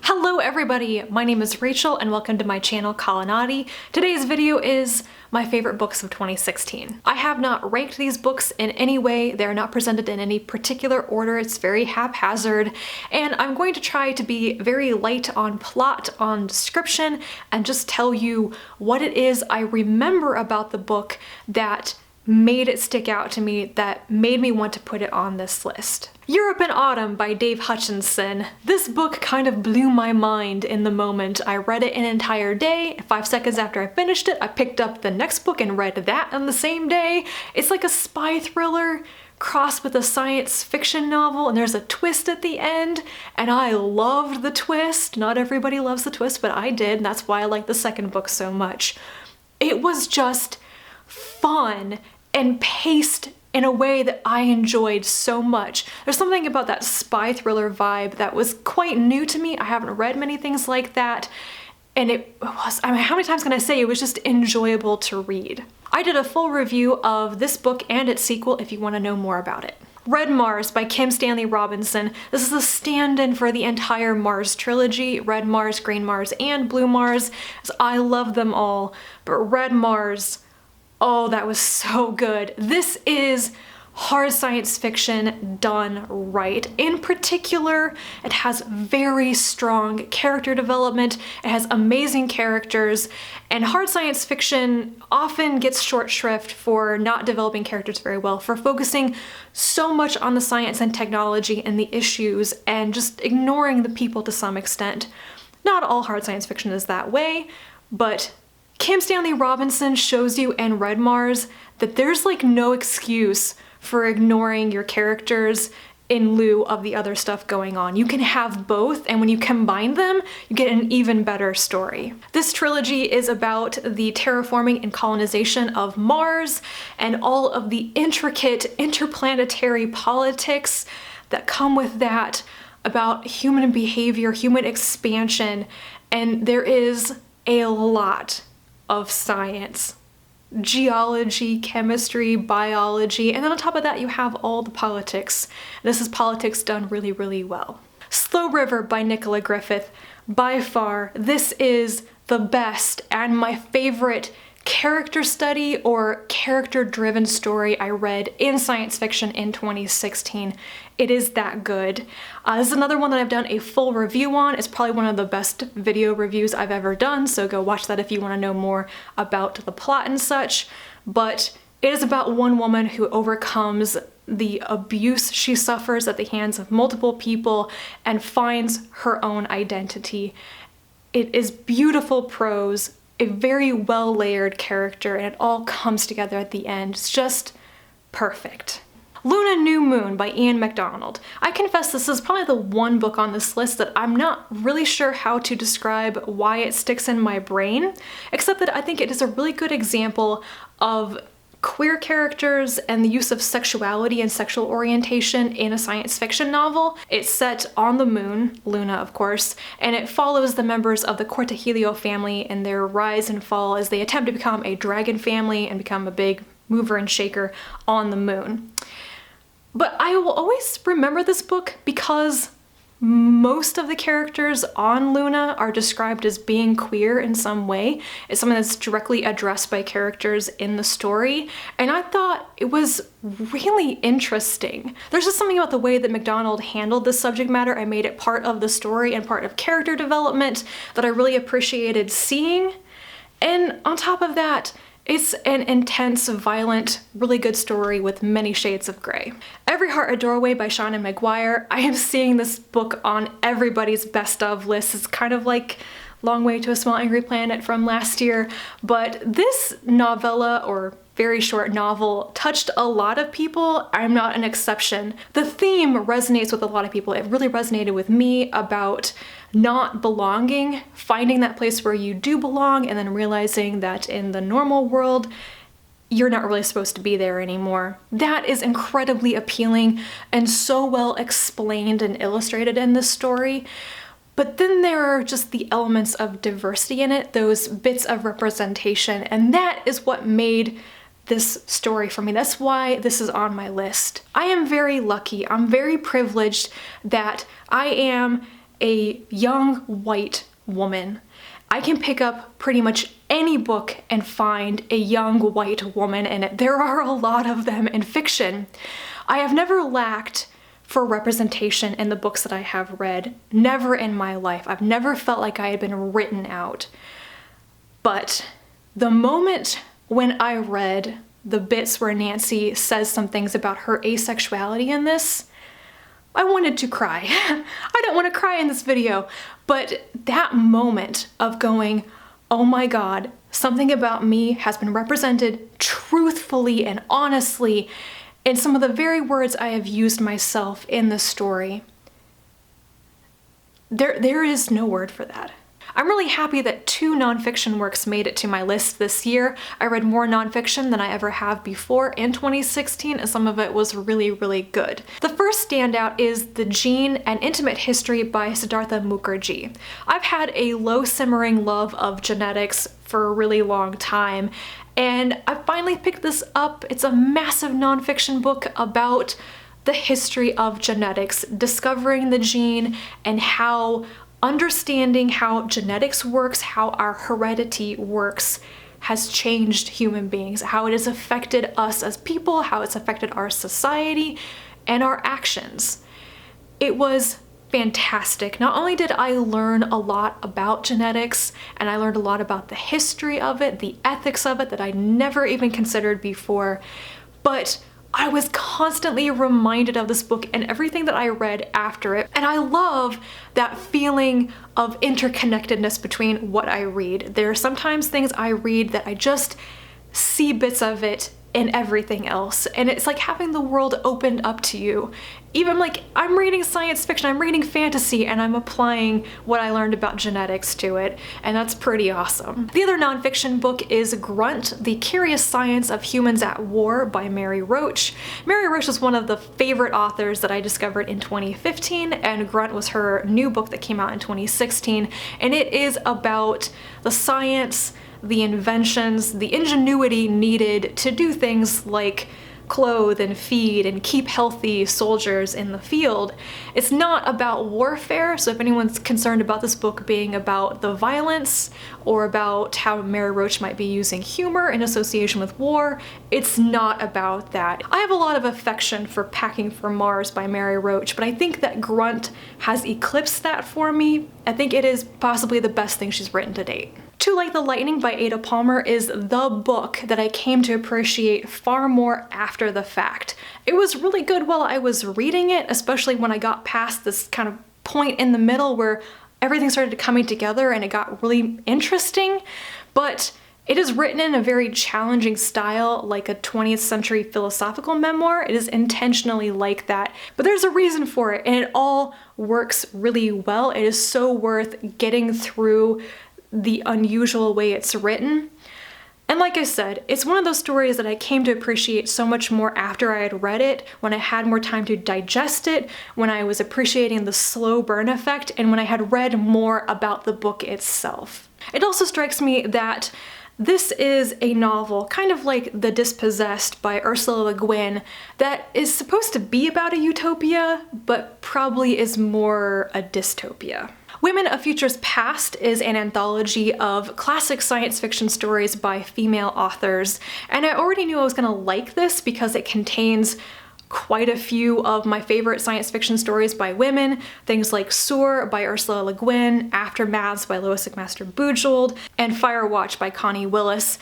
Hello everybody, my name is Rachel and welcome to my channel Colonati. Today's video is my favorite books of 2016. I have not ranked these books in any way, they're not presented in any particular order, it's very haphazard, and I'm going to try to be very light on plot, on description, and just tell you what it is I remember about the book that made it stick out to me, that made me want to put it on this list. Europe in Autumn by Dave Hutchinson. This book kind of blew my mind in the moment. I read it an entire day. 5 seconds after I finished it, I picked up the next book and read that on the same day. It's like a spy thriller crossed with a science fiction novel, and there's a twist at the end, and I loved the twist. Not everybody loves the twist, but I did, and that's why I like the second book so much. It was just fun and paced in a way that I enjoyed so much. There's something about that spy thriller vibe that was quite new to me. I haven't read many things like that, and it was, I mean, how many times can I say it was just enjoyable to read. I did a full review of this book and its sequel if you want to know more about it. Red Mars by Kim Stanley Robinson. This is a stand-in for the entire Mars trilogy, Red Mars, Green Mars, and Blue Mars. I love them all, but Red Mars, oh, that was so good. This is hard science fiction done right. In particular, it has very strong character development, it has amazing characters, and hard science fiction often gets short shrift for not developing characters very well, for focusing so much on the science and technology and the issues and just ignoring the people to some extent. Not all hard science fiction is that way, but Kim Stanley Robinson shows you in Red Mars that there's like no excuse for ignoring your characters in lieu of the other stuff going on. You can have both, and when you combine them, you get an even better story. This trilogy is about the terraforming and colonization of Mars and all of the intricate interplanetary politics that come with that, about human behavior, human expansion, and there is a lot of science. Geology, chemistry, biology, and then on top of that you have all the politics. This is politics done really, really well. Slow River by Nicola Griffith. By far, this is the best and my favorite character study or character-driven story I read in science fiction in 2016. It is that good. This is another one that I've done a full review on. It's probably one of the best video reviews I've ever done, so go watch that if you want to know more about the plot and such. But it is about one woman who overcomes the abuse she suffers at the hands of multiple people and finds her own identity. It is beautiful prose, a very well-layered character, and it all comes together at the end. It's just perfect. Luna New Moon by Ian MacDonald. I confess this is probably the one book on this list that I'm not really sure how to describe why it sticks in my brain, except that I think it is a really good example of queer characters and the use of sexuality and sexual orientation in a science fiction novel. It's set on the moon, Luna of course, and it follows the members of the Cortahelio family and their rise and fall as they attempt to become a dragon family and become a big mover and shaker on the moon. But I will always remember this book because most of the characters on Luna are described as being queer in some way. It's something that's directly addressed by characters in the story, and I thought it was really interesting. There's just something about the way that MacDonald handled this subject matter and made it part of the story and part of character development that I really appreciated seeing. And on top of that, it's an intense, violent, really good story with many shades of gray. Every Heart a Doorway by Seanan McGuire. I am seeing this book on everybody's best of list. It's kind of like Long Way to a Small Angry Planet from last year, but this novella, or very short novel, touched a lot of people. I'm not an exception. The theme resonates with a lot of people. It really resonated with me about not belonging, finding that place where you do belong, and then realizing that in the normal world, you're not really supposed to be there anymore. That is incredibly appealing and so well explained and illustrated in this story. But then there are just the elements of diversity in it, those bits of representation, and that is what made this story for me. That's why this is on my list. I am very lucky, I'm very privileged that I am a young white woman. I can pick up pretty much any book and find a young white woman in it. There are a lot of them in fiction. I have never lacked for representation in the books that I have read. Never in my life. I've never felt like I had been written out. But the moment when I read the bits where Nancy says some things about her asexuality in this, I wanted to cry. I don't want to cry in this video, but that moment of going, oh my God, something about me has been represented truthfully and honestly in some of the very words I have used myself in the story. There is no word for that. I'm really happy that 2 nonfiction works made it to my list this year. I read more nonfiction than I ever have before in 2016, and some of it was really, really good. The first standout is The Gene, An Intimate History by Siddhartha Mukherjee. I've had a low simmering love of genetics for a really long time, and I finally picked this up. It's a massive nonfiction book about the history of genetics, discovering the gene and how understanding how genetics works, how our heredity works, has changed human beings, how it has affected us as people, how it's affected our society and our actions. It was fantastic. Not only did I learn a lot about genetics, and I learned a lot about the history of it, the ethics of it that I never even considered before, but I was constantly reminded of this book and everything that I read after it. And I love that feeling of interconnectedness between what I read. There are sometimes things I read that I just see bits of it in everything else. And it's like having the world opened up to you. Even like I'm reading science fiction, I'm reading fantasy, and I'm applying what I learned about genetics to it. And that's pretty awesome. The other nonfiction book is Grunt, The Curious Science of Humans at War by Mary Roach. Mary Roach was one of the favorite authors that I discovered in 2015, and Grunt was her new book that came out in 2016. And it is about the science, the inventions, the ingenuity needed to do things like clothe and feed and keep healthy soldiers in the field. It's not about warfare, so if anyone's concerned about this book being about the violence or about how Mary Roach might be using humor in association with war, it's not about that. I have a lot of affection for Packing for Mars by Mary Roach, but I think that Grunt has eclipsed that for me. I think it is possibly the best thing she's written to date. Too Like the Lightning by Ada Palmer is the book that I came to appreciate far more after the fact. It was really good while I was reading it, especially when I got past this kind of point in the middle where everything started coming together and it got really interesting, but it is written in a very challenging style, like a 20th century philosophical memoir. It is intentionally like that, but there's a reason for it, and it all works really well. It is so worth getting through the unusual way it's written. And like I said, it's one of those stories that I came to appreciate so much more after I had read it, when I had more time to digest it, when I was appreciating the slow burn effect, and when I had read more about the book itself. It also strikes me that this is a novel, kind of like The Dispossessed by Ursula Le Guin, that is supposed to be about a utopia, but probably is more a dystopia. Women of Futures Past is an anthology of classic science fiction stories by female authors, and I already knew I was gonna like this because it contains quite a few of my favorite science fiction stories by women, things like Soar by Ursula Le Guin, Aftermaths by Lois McMaster Bujold, and Firewatch by Connie Willis.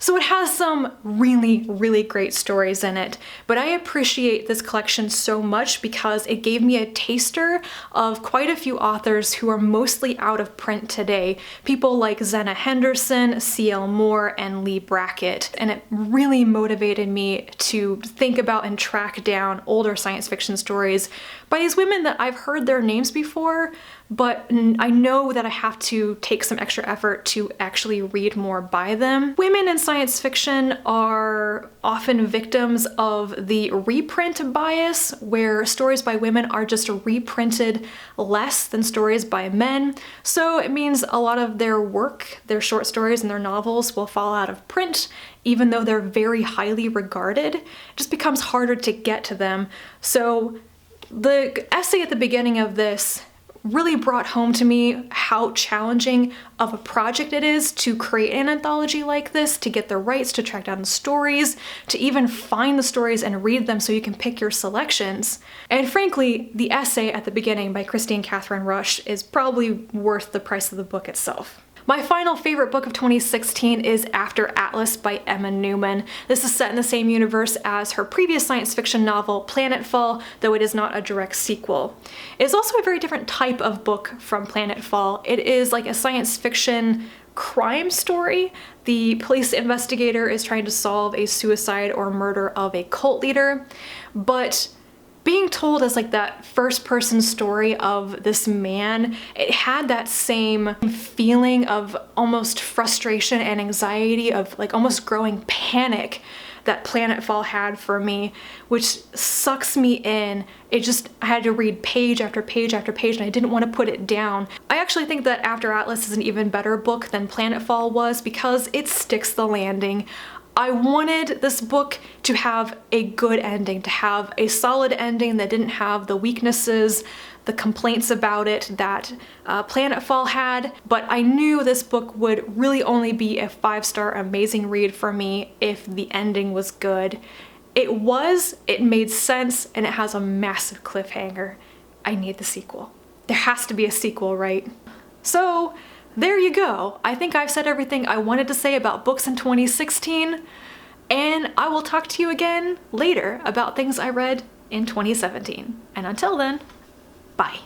So it has some really, really great stories in it, but I appreciate this collection so much because it gave me a taster of quite a few authors who are mostly out of print today. People like Zena Henderson, C.L. Moore, and Lee Brackett, and it really motivated me to think about and track down older science fiction stories by these women that I've heard their names before, but I know that I have to take some extra effort to actually read more by them. Women in science fiction are often victims of the reprint bias, where stories by women are just reprinted less than stories by men. So it means a lot of their work, their short stories and their novels will fall out of print, even though they're very highly regarded. It just becomes harder to get to them. So the essay at the beginning of this really brought home to me how challenging of a project it is to create an anthology like this, to get the rights, to track down the stories, to even find the stories and read them so you can pick your selections. And frankly, the essay at the beginning by Christine Catherine Rush is probably worth the price of the book itself. My final favorite book of 2016 is After Atlas by Emma Newman. This is set in the same universe as her previous science fiction novel, Planetfall, though it is not a direct sequel. It is also a very different type of book from Planetfall. It is like a science fiction crime story. The police investigator is trying to solve a suicide or murder of a cult leader, but being told as like that first person story of this man, it had that same feeling of almost frustration and anxiety, of like almost growing panic that Planetfall had for me, which sucks me in. I had to read page after page after page and I didn't want to put it down. I actually think that After Atlas is an even better book than Planetfall was because it sticks the landing. I wanted this book to have a good ending, to have a solid ending that didn't have the weaknesses, the complaints about it that Planetfall had, but I knew this book would really only be a 5-star amazing read for me if the ending was good. It was, it made sense, and it has a massive cliffhanger. I need the sequel. There has to be a sequel, right? So, there you go. I think I've said everything I wanted to say about books in 2016, and I will talk to you again later about things I read in 2017. And until then, bye.